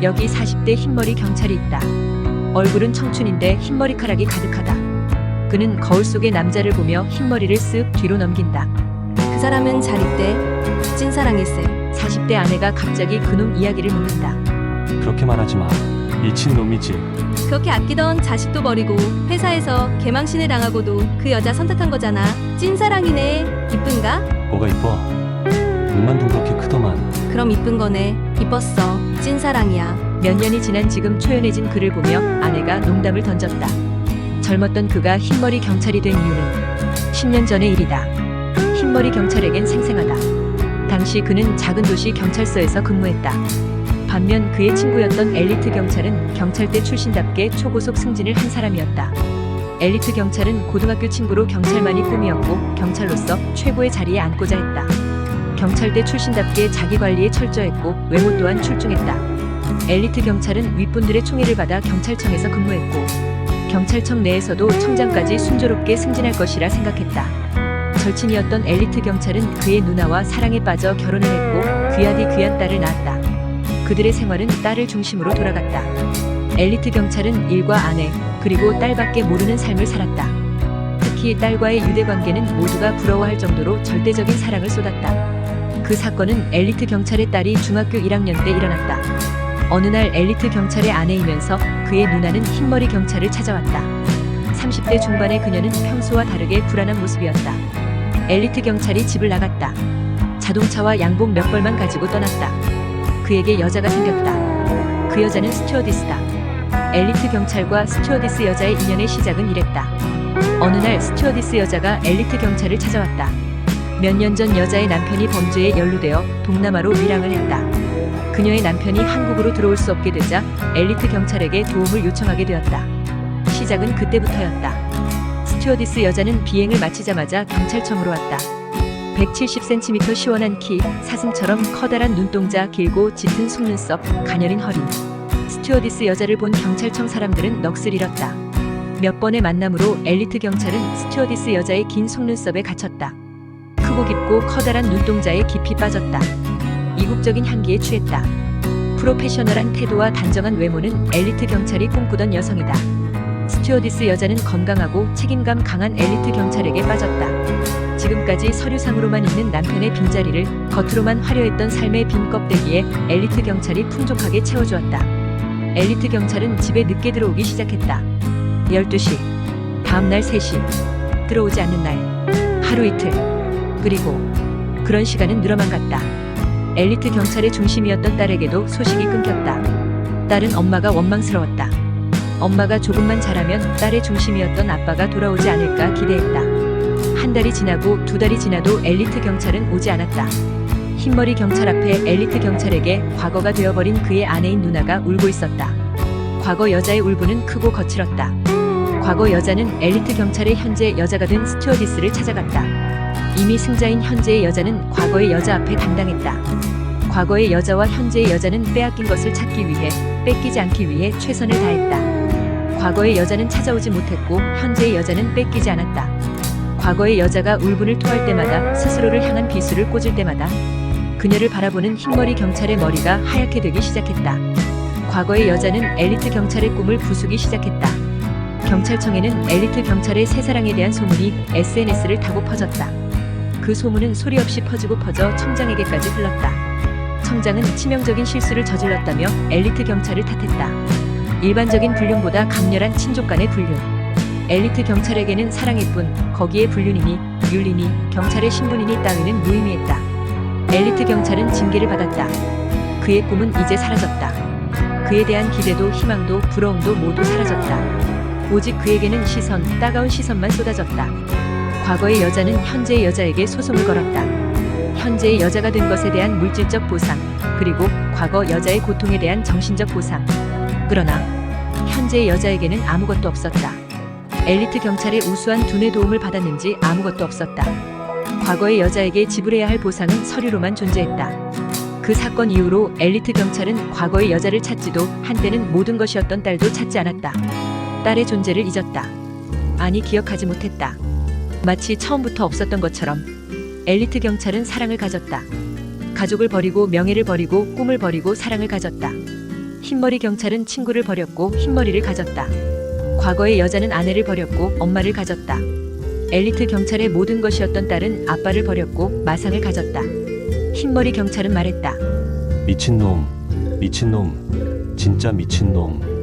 여기 40대 흰머리 경찰이 있다. 얼굴은 청춘인데 흰머리카락이 가득하다. 그는 거울 속의 남자를 보며 흰머리를 쓱 뒤로 넘긴다. 그 사람은 잘 있대. 찐사랑일세. 40대 아내가 갑자기 그놈 이야기를 묻는다. 그렇게 말하지 마. 미친 놈이지. 그렇게 아끼던 자식도 버리고 회사에서 개망신을 당하고도 그 여자 선택한 거잖아. 찐사랑이네. 이쁜가? 뭐가 이뻐? 눈만 동그랗게 크더만. 그럼 이쁜 거네. 이뻤어. 찐사랑이야. 몇 년이 지난 지금 초연해진 그를 보며 아내가 농담을 던졌다. 젊었던 그가 흰머리 경찰이 된 이유는 10년 전의 일이다. 흰머리 경찰에겐 생생하다. 당시 그는 작은 도시 경찰서에서 근무했다. 반면 그의 친구였던 엘리트 경찰은 경찰대 출신답게 초고속 승진을 한 사람이었다. 엘리트 경찰은 고등학교 친구로 경찰만이 꿈이었고 경찰로서 최고의 자리에 앉고자 했다. 경찰대 출신답게 자기 관리에 철저했고 외모 또한 출중했다. 엘리트 경찰은 윗분들의 총애를 받아 경찰청에서 근무했고 경찰청 내에서도 청장까지 순조롭게 승진할 것이라 생각했다. 절친이었던 엘리트 경찰은 그의 누나와 사랑에 빠져 결혼을 했고 귀하디 귀한 딸을 낳았다. 그들의 생활은 딸을 중심으로 돌아갔다. 엘리트 경찰은 일과 아내 그리고 딸밖에 모르는 삶을 살았다. 특히 딸과의 유대관계는 모두가 부러워할 정도로 절대적인 사랑을 쏟았다. 그 사건은 엘리트 경찰의 딸이 중학교 1학년 때 일어났다. 어느 날 엘리트 경찰의 아내이면서 그의 누나는 흰머리 경찰을 찾아왔다. 30대 중반의 그녀는 평소와 다르게 불안한 모습이었다. 엘리트 경찰이 집을 나갔다. 자동차와 양복 몇 벌만 가지고 떠났다. 그에게 여자가 생겼다. 그 여자는 스튜어디스다. 엘리트 경찰과 스튜어디스 여자의 인연의 시작은 이랬다. 어느 날 스튜어디스 여자가 엘리트 경찰을 찾아왔다. 몇 년 전 여자의 남편이 범죄에 연루되어 동남아로 밀항을 했다. 그녀의 남편이 한국으로 들어올 수 없게 되자 엘리트 경찰에게 도움을 요청하게 되었다. 시작은 그때부터였다. 스튜어디스 여자는 비행을 마치자마자 경찰청으로 왔다. 170cm 시원한 키, 사슴처럼 커다란 눈동자, 길고 짙은 속눈썹, 가녀린 허리. 스튜어디스 여자를 본 경찰청 사람들은 넋을 잃었다. 몇 번의 만남으로 엘리트 경찰은 스튜어디스 여자의 긴 속눈썹에 갇혔다. 크고 깊고 커다란 눈동자에 깊이 빠졌다. 이국적인 향기에 취했다. 프로페셔널한 태도와 단정한 외모는 엘리트 경찰이 꿈꾸던 여성이다. 스튜어디스 여자는 건강하고 책임감 강한 엘리트 경찰에게 빠졌다. 지금까지 서류상으로만 있는 남편의 빈자리를 겉으로만 화려했던 삶의 빈 껍데기에 엘리트 경찰이 풍족하게 채워주었다. 엘리트 경찰은 집에 늦게 들어오기 시작했다. 12시, 다음날 3시, 들어오지 않는 날, 하루 이틀, 그리고 그런 시간은 늘어만 갔다. 엘리트 경찰의 중심이었던 딸에게도 소식이 끊겼다. 딸은 엄마가 원망스러웠다. 엄마가 조금만 잘하면 딸의 중심이었던 아빠가 돌아오지 않을까 기대했다. 한 달이 지나고 두 달이 지나도 엘리트 경찰은 오지 않았다. 흰머리 경찰 앞에 엘리트 경찰에게 과거가 되어버린 그의 아내인 누나가 울고 있었다. 과거 여자의 울분은 크고 거칠었다. 과거 여자는 엘리트 경찰의 현재 여자가 된 스튜어디스를 찾아갔다. 이미 승자인 현재의 여자는 과거의 여자 앞에 당당했다. 과거의 여자와 현재의 여자는 빼앗긴 것을 찾기 위해, 뺏기지 않기 위해 최선을 다했다. 과거의 여자는 찾아오지 못했고 현재의 여자는 뺏기지 않았다. 과거의 여자가 울분을 토할 때마다 스스로를 향한 비수를 꽂을 때마다 그녀를 바라보는 흰머리 경찰의 머리가 하얗게 되기 시작했다. 과거의 여자는 엘리트 경찰의 꿈을 부수기 시작했다. 경찰청에는 엘리트 경찰의 새사랑에 대한 소문이 SNS를 타고 퍼졌다. 그 소문은 소리 없이 퍼지고 퍼져 청장에게까지 흘렀다. 청장은 치명적인 실수를 저질렀다며 엘리트 경찰을 탓했다. 일반적인 불륜보다 강렬한 친족 간의 불륜. 엘리트 경찰에게는 사랑일 뿐 거기에 불륜이니 윤리니 경찰의 신분이니 따위는 무의미했다. 엘리트 경찰은 징계를 받았다. 그의 꿈은 이제 사라졌다. 그에 대한 기대도 희망도 부러움도 모두 사라졌다. 오직 그에게는 시선, 따가운 시선만 쏟아졌다. 과거의 여자는 현재의 여자에게 소송을 걸었다. 현재의 여자가 된 것에 대한 물질적 보상, 그리고 과거 여자의 고통에 대한 정신적 보상. 그러나 현재의 여자에게는 아무것도 없었다. 엘리트 경찰의 우수한 두뇌 도움을 받았는지 아무것도 없었다. 과거의 여자에게 지불해야 할 보상은 서류로만 존재했다. 그 사건 이후로 엘리트 경찰은 과거의 여자를 찾지도 한때는 모든 것이었던 딸도 찾지 않았다. 딸의 존재를 잊었다. 아니, 기억하지 못했다. 마치 처음부터 없었던 것처럼 엘리트 경찰은 사랑을 가졌다. 가족을 버리고 명예를 버리고 꿈을 버리고 사랑을 가졌다. 흰머리 경찰은 친구를 버렸고 흰머리를 가졌다. 과거의 여자는 아내를 버렸고 엄마를 가졌다. 엘리트 경찰의 모든 것이었던 딸은 아빠를 버렸고 마상을 가졌다. 흰머리 경찰은 말했다. 미친놈, 미친놈, 진짜 미친놈.